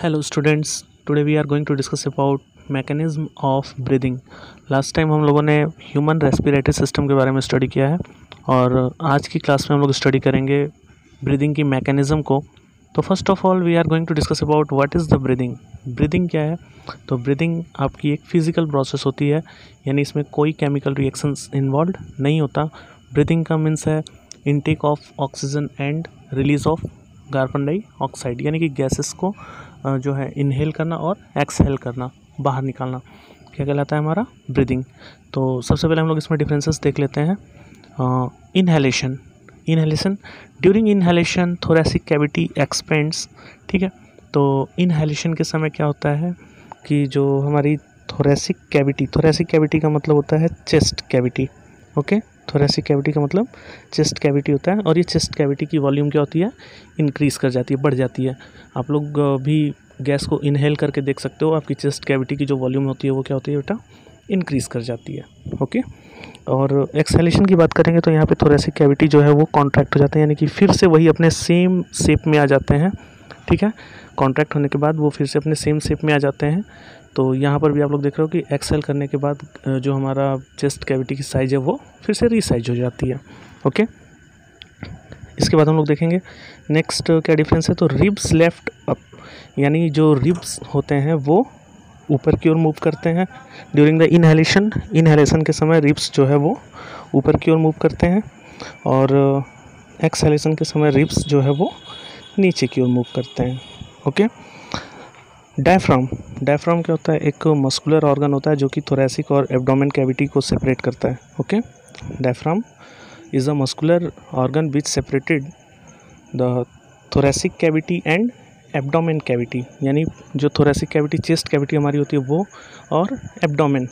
Hello students, today we are going to discuss about mechanism of breathing. Last time हम लोगों ने human respiratory system के बारे में स्टडी किया है और आज की क्लास में हम लोग स्टडी करेंगे ब्रीदिंग की मैकेनिज़्म को. तो first of all we are going to discuss about what is the breathing. Breathing क्या है? तो ब्रीदिंग आपकी एक फिज़िकल प्रोसेस होती है, यानी इसमें कोई केमिकल रिएक्शंस इन्वॉल्व नहीं होता. ब्रीदिंग का मीन्स है intake of oxygen and release of carbon dioxide, यानी कि गैसेस को जो है इनहेल करना और एक्सहेल करना, बाहर निकालना, क्या कहलाता है हमारा ब्रीदिंग. तो सबसे पहले हम लोग इसमें डिफरेंसेस देख लेते हैं. Inhalation during inhalation thoracic cavity expends. ठीक है, तो इनहेलेशन के समय क्या होता है कि जो हमारी थोरेसिक कैविटी का मतलब होता है chest cavity. Okay, thoracic cavity का मतलब चेस्ट कैविटी होता है और ये चेस्ट कैविटी की वॉल्यूम क्या होती है, इंक्रीज़ कर जाती है, बढ़ जाती है. आप लोग भी गैस को इनहेल करके देख सकते हो, आपकी चेस्ट कैविटी की जो वॉल्यूम होती है वो क्या होती है बेटा, इंक्रीज़ कर जाती है. ओके, और एक्सहेलेशन की बात करेंगे तो यहाँ पे थोरेसिक कैविटी जो है वो कॉन्ट्रैक्ट हो जाते हैं, यानी कि फिर से वही अपने सेम शेप में आ जाते हैं. ठीक है, कॉन्ट्रैक्ट होने के बाद वो फिर से अपने सेम शेप में आ जाते हैं. तो यहाँ पर भी आप लोग देख रहे हो कि एक्सहेल करने के बाद जो हमारा चेस्ट कैविटी की साइज़ है वो फिर से रीसाइज हो जाती है. ओके, इसके बाद हम लोग देखेंगे नेक्स्ट क्या डिफरेंस है. तो रिब्स लेफ्ट अप, यानी जो रिब्स होते हैं वो ऊपर की ओर मूव करते हैं ड्यूरिंग द इनहेलेशन के समय रिब्स जो है वो ऊपर की ओर मूव करते हैं और एक्सहेलेशन के समय रिब्स जो है वो नीचे की ओर मूव करते हैं. ओके, डायफ्राम क्या होता है, एक मस्कुलर ऑर्गन होता है जो कि थोरेसिक और एब्डोमेन कैविटी को सेपरेट करता है. Okay, diaphragm is a muscular organ which separated the thoracic cavity and abdomen cavity, यानी जो थोरेसिक कैविटी चेस्ट कैविटी हमारी होती है वो, और एब्डोमेन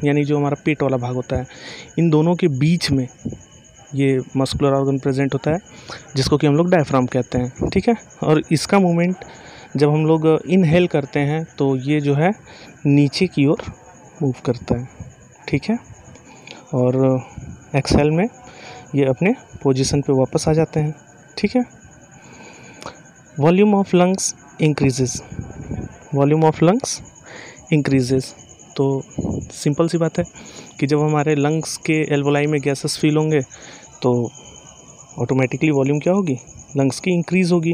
यानी जो हमारा पेट वाला भाग होता है, इन दोनों के बीच में ये मस्कुलर ऑर्गन प्रेजेंट होता है जिसको कि हम लोग डायफ्राम कहते हैं. ठीक है, और इसका मूवमेंट जब हम लोग इनहेल करते हैं तो ये जो है नीचे की ओर मूव करता है. ठीक है, और एक्सहेल में ये अपने पोजीशन पे वापस आ जाते हैं. ठीक है, वॉल्यूम ऑफ लंग्स इंक्रीजेस. तो सिंपल सी बात है कि जब हमारे लंग्स के एल्वोलाई में गैसेस फील होंगे तो ऑटोमेटिकली वॉल्यूम क्या होगी, लंग्स की इंक्रीज़ होगी.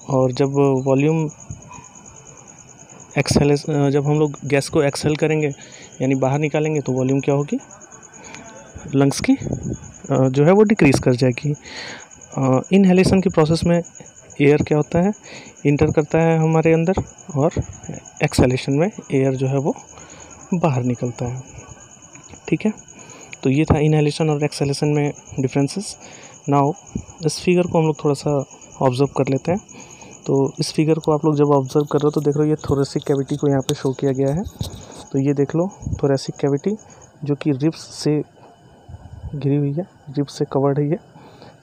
और जब वॉल्यूम जब हम लोग गैस को एक्सहेल करेंगे यानी बाहर निकालेंगे तो वॉल्यूम क्या होगी, लंग्स की जो है वो डिक्रीज़ कर जाएगी. इनहेलेशन की प्रोसेस में एयर क्या होता है, इंटर करता है हमारे अंदर, और एक्सहेलेशन में एयर जो है वो बाहर निकलता है. ठीक है, तो ये था इनहेलेशन और एक्सहेलेशन में डिफरेंसेस. नाउ इस फिगर को हम लोग थोड़ा सा ऑब्जर्व कर लेते हैं. तो इस फिगर को आप लोग जब ऑब्जर्व कर रहे हो तो देख लो ये थोरेसिक कैविटी को यहाँ पे शो किया गया है. तो ये देख लो थोरेसिक कैविटी जो कि रिब्स से घिरी हुई है, रिब्स से कवर्ड है ये.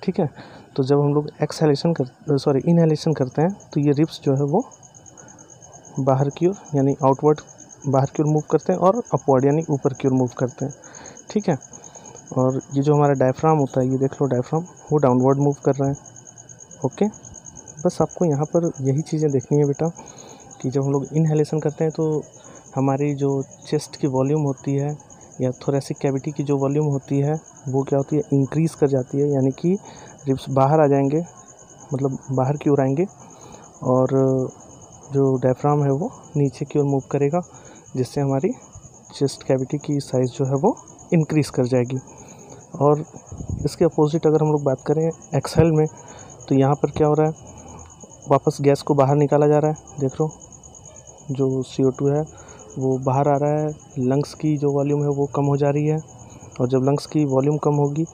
ठीक है, तो जब हम लोग इनहेलेशन करते हैं तो ये रिब्स जो है वो बाहर की ओर यानी आउटवर्ड बाहर की ओर मूव करते हैं और अपवर्ड यानी ऊपर की ओर मूव करते हैं. ठीक है, और ये जो हमारा डायफ्राम होता है, ये देख लो डायफ्राम वो डाउनवर्ड मूव कर रहा है. ओके, बस आपको यहाँ पर यही चीज़ें देखनी है बेटा कि जब हम लोग इनहेलेशन करते हैं तो हमारी जो चेस्ट की वॉल्यूम होती है या थोरेसिक कैविटी की जो वॉल्यूम होती है वो क्या होती है, इंक्रीज़ कर जाती है, यानी कि रिब्स बाहर आ जाएंगे, मतलब बाहर की ओर आएंगे, और जो डायफ्राम है वो नीचे की ओर मूव करेगा, जिससे हमारी चेस्ट कैविटी की साइज़ जो है वो इंक्रीज़ कर जाएगी. और इसके अपोजिट अगर हम लोग बात करें एक्सहेल में, तो यहाँ पर क्या हो रहा है, वापस गैस को बाहर निकाला जा रहा है. देख लो जो CO2 है वो बाहर आ रहा है, लंग्स की जो वॉल्यूम है वो कम हो जा रही है, और जब लंग्स की वॉल्यूम कम होगी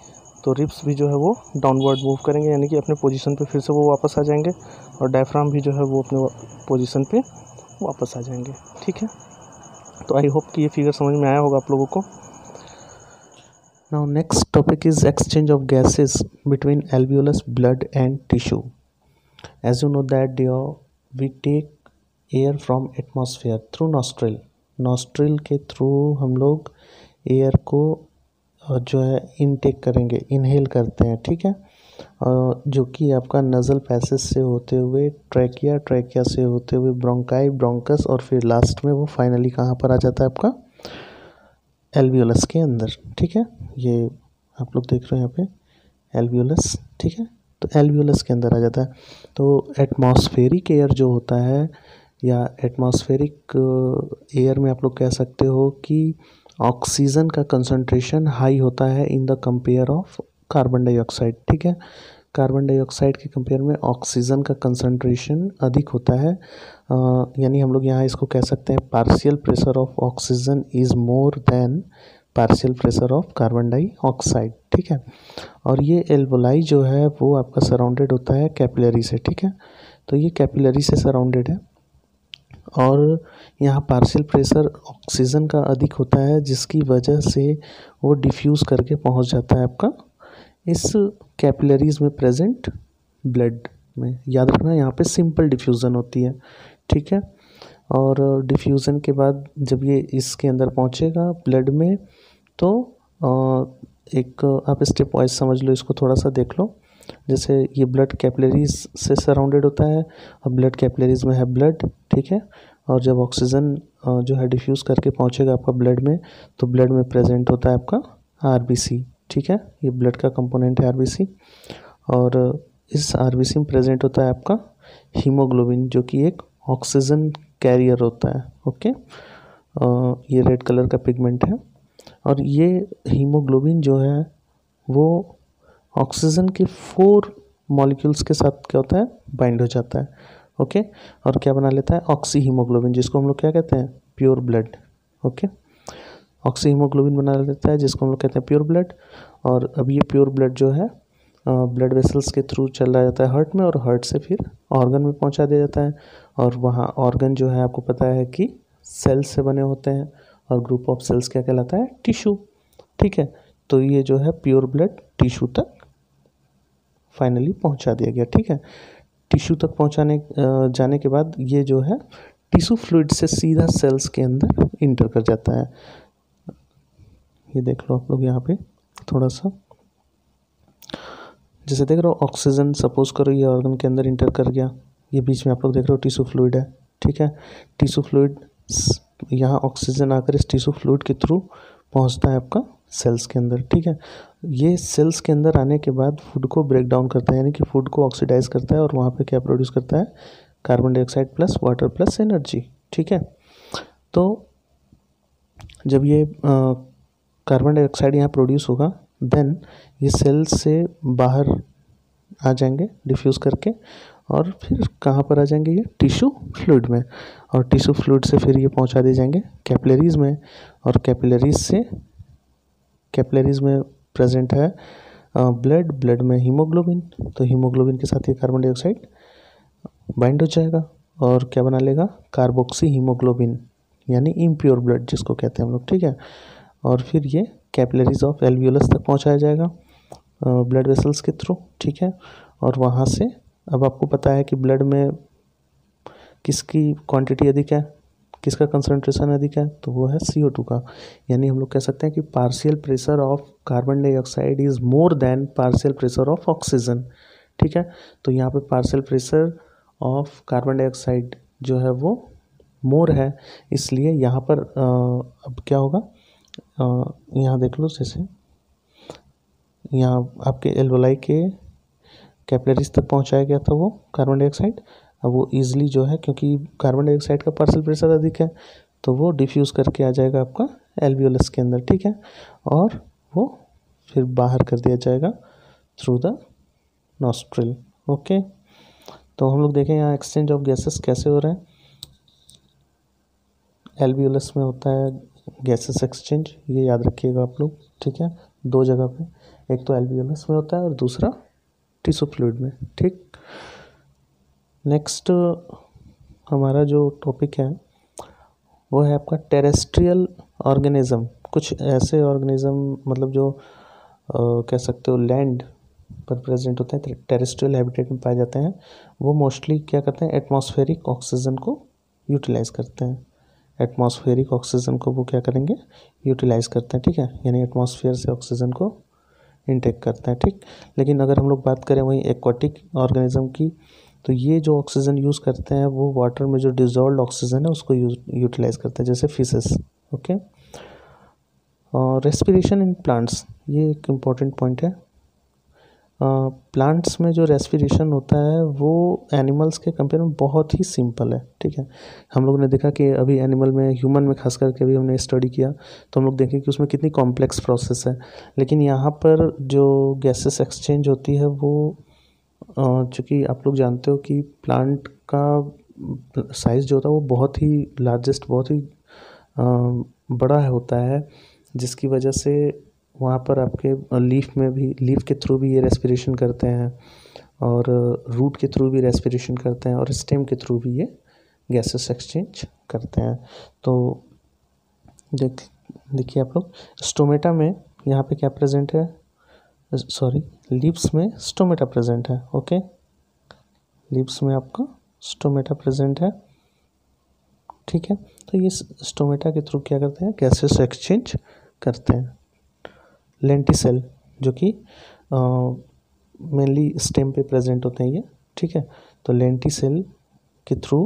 तो रिब्स भी जो है वो डाउनवर्ड मूव करेंगे, यानी कि अपने पोजीशन पे फिर से वो वापस आ जाएंगे, और डायफ्राम भी जो है वो अपने पोजीशन पे वापस आ जाएंगे. ठीक है, तो आई होप कि ये फिगर समझ में आया होगा आप लोगों को. Now next topic is exchange of gases between alveolus blood and tissue. As you know that we take air from atmosphere through nostril के थ्रू हम लोग एयर को जो है इनटेक करेंगे, इनहेल करते हैं. ठीक है, जो कि आपका नज़ल पैसेज से होते हुए ट्रैकिया, ट्रैकिया से होते हुए ब्रोंकाई, ब्रोंकस और फिर लास्ट में वो फाइनली कहाँ पर आ जाता है आपका एल्वियोलस के अंदर। ठीक है, ये आप लोग देख रहे हैं यहाँ पे एल्वियोलस। ठीक है, तो एल्वियोलस के अंदर आ जाता है। तो एटमॉस्फेरिक एयर जो होता है या एटमॉस्फेरिक एयर में आप लोग कह सकते हो कि ऑक्सीजन का कंसंट्रेशन हाई होता है in the compare of carbon dioxide. ठीक है, कार्बन डाइऑक्साइड के कंपेयर में ऑक्सीजन का कंसंट्रेशन अधिक होता है, यानी हम लोग यहाँ इसको कह सकते हैं partial pressure of oxygen is more than partial pressure of carbon dioxide. ठीक है, और ये एल्वोलाई जो है वो आपका सराउंडेड होता है कैपिलरी से। ठीक है, तो ये कैपिलरी से सराउंडेड है और यहाँ पार्शियल प्रेशर ऑक्सीजन का अधिक होता है, जिसकी वजह से वो डिफ्यूज़ करके पहुँच जाता है आपका इस कैपिलरीज में प्रेजेंट ब्लड में। याद रखना यहाँ पे सिंपल डिफ्यूज़न होती है। ठीक है, और डिफ्यूज़न के बाद जब ये इसके अंदर पहुँचेगा ब्लड में तो एक आप स्टेप वाइज समझ लो, इसको थोड़ा सा देख लो। जैसे ये ब्लड कैपिलरीज से सराउंडेड होता है और ब्लड कैपिलरीज में है ब्लड। ठीक है, और जब ऑक्सीजन जो है डिफ्यूज़ करके पहुँचेगा आपका ब्लड में तो ब्लड में प्रेजेंट होता है आपका आरबीसी। ठीक है, ये ब्लड का कंपोनेंट है आरबीसी, और इस आरबीसी में प्रेजेंट होता है आपका हीमोग्लोबिन जो कि एक ऑक्सीजन कैरियर होता है। ओके, ये रेड कलर का पिगमेंट है और ये हीमोग्लोबिन जो है वो ऑक्सीजन के 4 मॉलिक्यूल्स के साथ क्या होता है बाइंड हो जाता है। ओके, और क्या बना लेता है ऑक्सी हीमोग्लोबिन, जिसको हम लोग क्या कहते हैं pure blood. Okay, oxy haemoglobin बना लेता है जिसको हम लोग कहते हैं प्योर ब्लड। और अब ये प्योर ब्लड जो है ब्लड वेसल्स के थ्रू चला जाता है हार्ट में और हार्ट से फिर ऑर्गन में पहुंचा दिया जाता है। और वहाँ ऑर्गन जो है आपको पता है कि सेल्स से बने होते हैं और ग्रुप ऑफ सेल्स क्या कहलाता है टिश्यू। ठीक है, तो ये जो है प्योर ब्लड टिश्यू तक फाइनली पहुंचा दिया गया। ठीक है, टिश्यू तक पहुंचाने जाने के बाद ये जो है टिश्यू फ्लूइड से सीधा सेल्स के अंदर इंटर कर जाता है। ये देख लो आप लोग यहाँ पे थोड़ा सा, जैसे देख रहे हो ऑक्सीजन सपोज करो ये ऑर्गन के अंदर इंटर कर गया, ये बीच में आप लोग देख रहे हो टिश्यू फ्लूइड है। ठीक है, टिश्यू फ्लूइड यहाँ ऑक्सीजन आकर इस टिश्यू फ्लूइड के थ्रू पहुँचता है आपका सेल्स के अंदर। ठीक है, ये सेल्स के अंदर आने के बाद फूड को ब्रेक डाउन करता है, यानी कि फूड को ऑक्सीडाइज करता है और वहाँ पे क्या प्रोड्यूस करता है carbon dioxide plus water plus energy. ठीक है, तो जब ये कार्बन डाइऑक्साइड यहाँ प्रोड्यूस होगा देन ये सेल से बाहर आ जाएंगे डिफ्यूज़ करके और फिर कहाँ पर आ जाएंगे ये टिश्यू फ्लूइड में, और टिश्यू फ्लूइड से फिर ये पहुँचा दिए जाएंगे कैपिलरीज़ में, और कैपिलरीज़ में प्रेजेंट है ब्लड में हीमोग्लोबिन, तो हीमोग्लोबिन के साथ ये कार्बन डाइऑक्साइड बाइंड हो जाएगा और क्या बना लेगा कार्बोक्सी हीमोग्लोबिन, यानी इम्प्योर ब्लड जिसको कहते हैं हम लोग। ठीक है, और फिर ये कैपिलरीज ऑफ एल्वियोलस तक पहुंचाया जाएगा ब्लड वेसल्स के थ्रू। ठीक है, और वहाँ से अब आपको पता है कि ब्लड में किसकी क्वांटिटी अधिक है, किसका कंसंट्रेशन अधिक है, तो वो है CO2 का। यानी हम लोग कह सकते हैं कि partial pressure of carbon dioxide is more than partial pressure of oxygen. ठीक है, तो यहाँ पे partial pressure of carbon dioxide जो है वो मोर है, इसलिए यहाँ पर अब क्या होगा यहाँ देख लो, जैसे यहाँ आपके एल्वोलाई के कैपिलरीज तक पहुँचाया गया था वो कार्बन डाइऑक्साइड, अब वो ईजिली जो है क्योंकि कार्बन डाइऑक्साइड का पार्शियल प्रेशर अधिक है तो वो डिफ्यूज़ करके आ जाएगा आपका एल्वियोलस के अंदर। ठीक है, और वो फिर बाहर कर दिया जाएगा थ्रू द नॉस्ट्रिल। ओके, तो हम लोग देखें यहाँ एक्सचेंज ऑफ गैसेस कैसे हो रहे हैं। एल्वियोलस में होता है गैसेस एक्सचेंज, ये याद रखिएगा आप लोग। ठीक है, 2 जगह पे, एक तो एल्वियोलस में होता है और दूसरा टिश्यू फ्लूइड में। ठीक, नेक्स्ट हमारा जो टॉपिक है वो है आपका टेरेस्ट्रियल ऑर्गेनिज्म। कुछ ऐसे ऑर्गेनिज्म मतलब जो कह सकते हो लैंड पर प्रेजेंट होते हैं, टेरेस्ट्रियल हैबिटेट में पाए जाते हैं, वो मोस्टली क्या करते हैं एटमॉस्फेरिक ऑक्सीजन को यूटिलाइज करते हैं। एटमॉस्फेरिक ऑक्सीजन को वो क्या करेंगे यूटिलाइज करते हैं। ठीक है, यानी एटमॉस्फेयर से ऑक्सीजन को इनटेक करते हैं, ठीक। लेकिन अगर हम लोग बात करें वहीं एक्वाटिक ऑर्गेनिज्म की, तो ये जो ऑक्सीजन यूज़ करते हैं वो वाटर में जो डिजॉल्व ऑक्सीजन है उसको यूटिलाइज करते हैं, जैसे फिशेस, ओके। और रेस्पिरेशन इन प्लांट्स, ये एक इम्पॉर्टेंट पॉइंट है। प्लांट्स में जो रेस्पिरेशन होता है वो एनिमल्स के कंपेयर में बहुत ही सिंपल है, ठीक है। हम लोग ने देखा कि अभी एनिमल में, ह्यूमन में खास करके अभी हमने स्टडी किया तो हम लोग देखें कि उसमें कितनी कॉम्प्लेक्स प्रोसेस है। लेकिन यहाँ पर जो गैसेस एक्सचेंज होती है वो चूँकि आप लोग जानते हो कि प्लांट का साइज़ जो होता है वो बहुत ही लार्जेस्ट, बहुत ही बड़ा होता है, जिसकी वजह से वहाँ पर आपके लीफ में भी, लीफ के थ्रू भी ये रेस्पिरेशन करते हैं, और रूट के थ्रू भी रेस्पिरेशन करते हैं, और स्टेम के थ्रू भी ये गैसेस एक्सचेंज करते हैं। तो देखिए आप लोग, स्टोमेटा में यहाँ पे क्या प्रेजेंट है, सॉरी, लीव्स में स्टोमेटा प्रेजेंट है, ओके। लीव्स में आपका स्टोमेटा प्रेजेंट है, ठीक है। तो ये स्टोमेटा के थ्रू क्या करते हैं, गैसेस एक्सचेंज करते हैं। लेंटिसेल जो कि मेनली स्टेम पे प्रेजेंट होते हैं ये, ठीक है। तो लेंटिसेल के थ्रू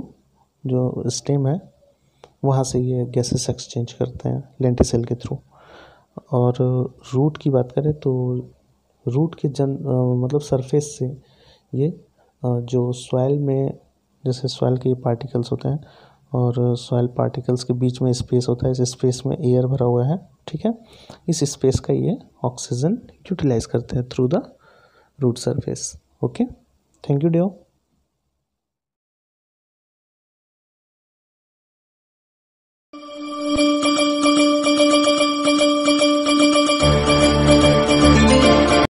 जो स्टेम है वहाँ से ये गैसेस एक्सचेंज करते हैं, लेंटिसेल के थ्रू। और रूट की बात करें तो रूट के मतलब सरफेस से ये जो सॉइल में, जैसे सॉइल के ये पार्टिकल्स होते हैं और सॉइल पार्टिकल्स के बीच में स्पेस होता है, इस स्पेस में एयर भरा हुआ है, ठीक है। इस स्पेस का ये ऑक्सीजन यूटिलाइज करते हैं through the root surface, okay. Thank you dear.